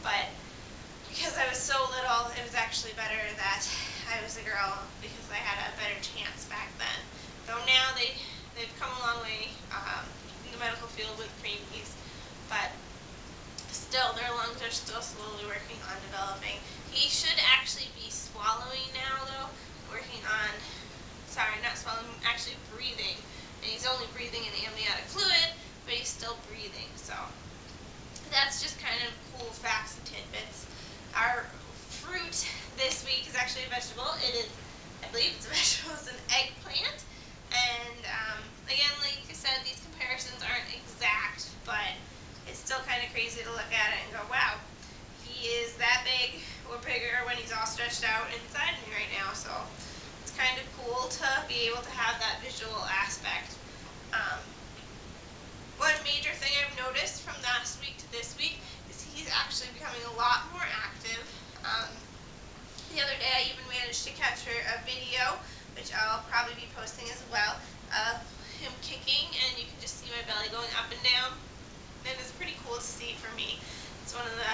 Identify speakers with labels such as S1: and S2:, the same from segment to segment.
S1: but because I was so little, it was actually better that I was a girl because I had a better chance back then. Though now they've come a long way in the medical field with preemies, but still their lungs are still slowly working on developing. He should actually be swallowing now though, working on, sorry, not swallowing, actually breathing. And he's only breathing in amniotic fluid, but he's still breathing, so that's just kind of cool facts and tidbits. Our fruit this week is actually a vegetable. It is, I believe it's a vegetable, it's an eggplant. And again, like I said, these comparisons aren't exact, but it's still kind of crazy to look at it and go, wow, he is that big or bigger when he's all stretched out inside me right now. So it's kind of cool to be able to have that visual aspect. One major thing I've noticed from last week to this week is he's actually becoming a lot more active. The other day I even managed to capture a video, which I'll probably be posting as well, of him kicking, and you can just see my belly going up and down. And it's pretty cool to see for me. It's one of the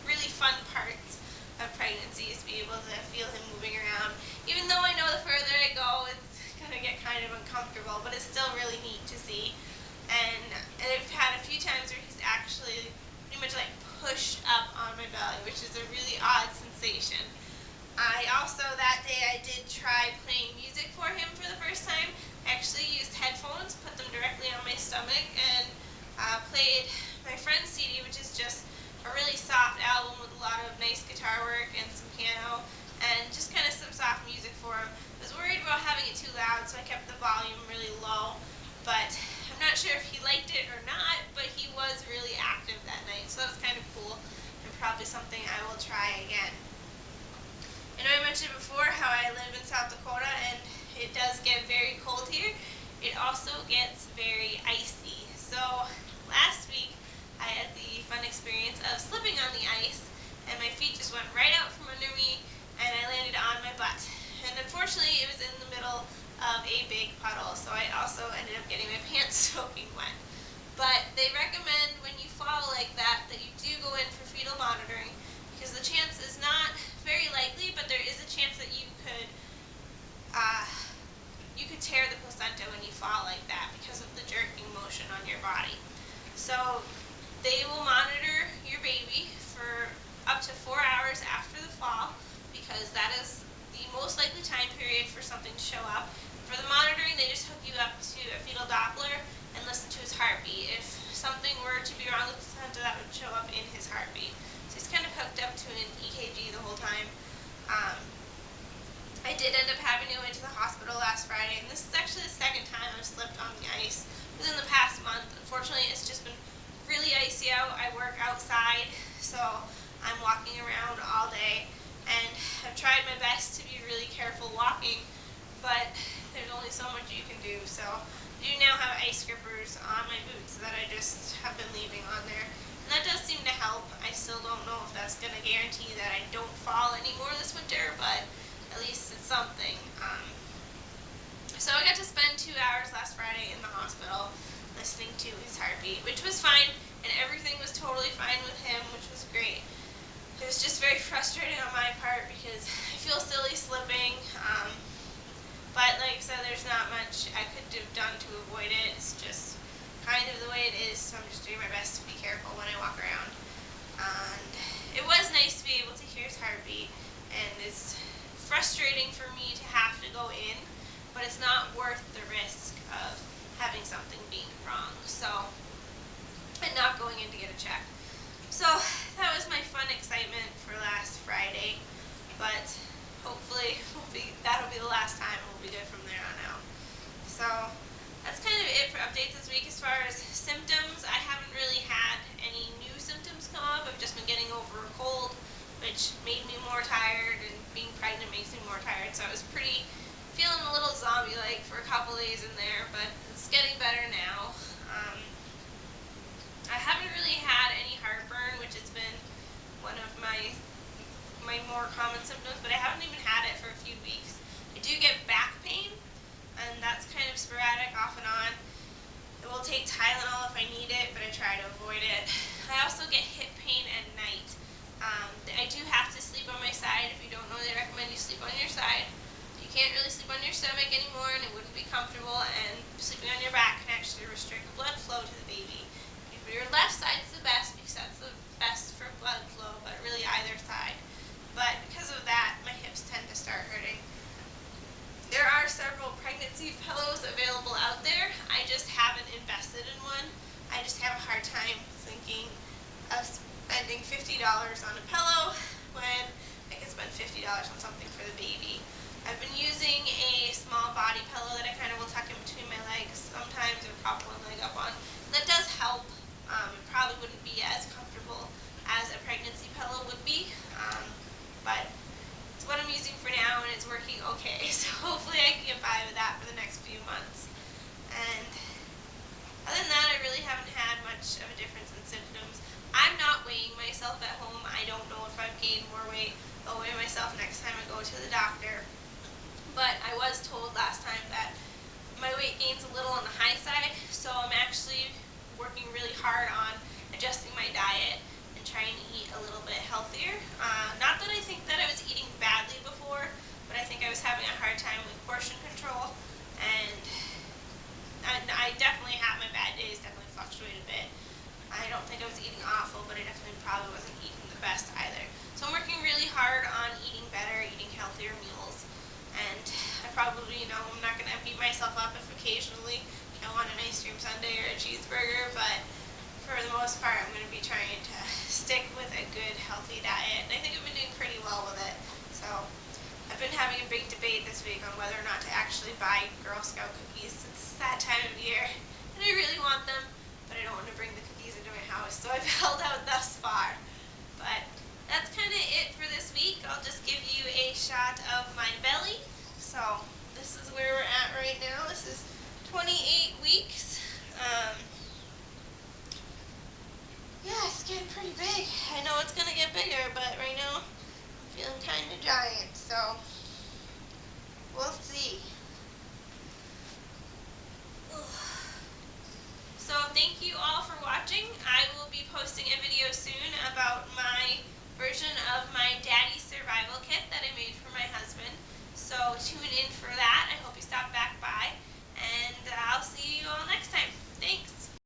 S1: really fun parts of pregnancy is to be able to feel him moving around. Even though I know the further I go, it's going to get kind of uncomfortable, but it's still really neat to see. And I've had a few times where he's actually pretty much like pushed up on my belly, which is a really odd sensation. I also, that day, I did try playing music for him for the first time. I actually used headphones, put them directly on my stomach, and played my friend's CD, which is just a really soft album with a lot of nice guitar work and some piano, and just kind of some soft music for him. I was worried about having it too loud, so I kept the volume really low, but I'm not sure if he liked it or not, but he was really active that night, so that was kind of cool, and probably something I will try again. I know I mentioned before how I live in South Dakota, and it does get very cold here. It also gets very icy. So last week I had the fun experience of slipping on the ice, and my feet just went right out from under me, and I landed on my butt. And unfortunately, it was in the middle of a big puddle, so I also ended up getting my pants soaking wet. But they recommend when you fall like that you do go in for fetal monitoring, because the chance is not very likely, but there is a chance that you could tear the placenta when you fall like that because of the jerking motion on your body. So they will monitor your baby for up to 4 hours after the fall, because that is the most likely time period for something to show up. For the monitoring, they just hook you up to a fetal Doppler and listen to his heartbeat. If something were to be wrong with the placenta, that would show up in his heartbeat. So he's kind of hooked up to an EKG the whole time. I did end up having to go into the hospital last Friday, and this is actually the second time I've slipped on the ice within the past month. Unfortunately, it's just been really icy out. I work outside, so I'm walking around all day, and I've tried my best to be really careful walking, but there's only so much you can do. So I do now have ice grippers on my boots that I just have been leaving on there, and that does seem to help. I still don't know if that's going to guarantee that I don't fall anymore this winter, but at least it's something. So I got to spend 2 hours last Friday in the hospital listening to his heartbeat, which was fine, and everything was totally fine with him, which was great. It was just very frustrating on my part because I feel silly slipping, but like I said, there's not much I could have done to avoid it. It's just kind of the way it is, so I'm just doing my best to be careful when I walk around. And it was nice to be able to hear his heartbeat, and it's frustrating for me to have to go in, but it's not worth the risk of having something being wrong, so, and not going in to get a check. So that was my fun excitement for last Friday, but hopefully that'll be the last time. We'll be good from there on out. So that's kind of it for updates this week. As far as symptoms, I haven't really had any new symptoms come up. I've just been getting over a cold, which made me more tired, and being pregnant makes me more tired, so I was feeling a little zombie-like for a couple days in there, but it's getting better now. I haven't really had any heartburn, which has been one of my more common symptoms, but I haven't even had it for a few weeks. I do get back pain, and that's kind of sporadic off and on. It will take Tylenol if I need it, but I try to avoid it. I also get hip pain at night. I do have to sleep on my side. If you don't know, they recommend you sleep on your side. You can't really sleep on your stomach anymore, and it wouldn't be comfortable, and sleeping on your back can actually restrict blood flow to the baby. Your left side is the best because that's the best for blood flow, but really either side. But because of that, my hips tend to start hurting. There are several pregnancy pillows available out there. I just haven't invested in one. I just have a hard time thinking of spending $50 on a pillow when I can spend $50 on something for the baby. I've been using a small body pillow that I kind of will tuck in between my legs sometimes, or prop one leg up on. That does help. It probably wouldn't be as comfortable as a pregnancy pillow would be, but it's what I'm using for now, and it's working okay. So hopefully I can get by with that for the next few months. And other than that, I really haven't had much of a difference in symptoms. I'm not weighing myself at home. I don't know if I've gained more weight. I'll weigh myself next time I go to the doctor. But I was told last time that my weight gain's a little on the high side, so I'm actually working really hard on adjusting my diet and trying to eat a little bit healthier. Not that I think that I was eating badly before, but I think I was having a hard time with portion control, and I definitely have my bad days, definitely fluctuate a bit. I don't think I was eating awful, but I definitely probably wasn't eating the best either. So I'm working really hard on eating better, eating healthier meals, and I probably, I'm not going to beat myself up if occasionally I want an ice cream sundae or a cheeseburger, but for the most part I'm going to be trying to stick with a good, healthy diet, and I think I've been doing pretty well with it. So I've been having a big debate this week on whether or not to actually buy Girl Scout cookies. It's that time of year, and I really want them, but I don't want to bring the cookies into my house, so I've held out thus far. But that's kind of it for this week. I'll just give you a shot of my belly. So this is where we're at right now. This is 28 weeks. Yeah, it's getting pretty big. I know it's going to get bigger, but right now I'm feeling kind of giant, so we'll see. So thank you all for watching. I will be posting a video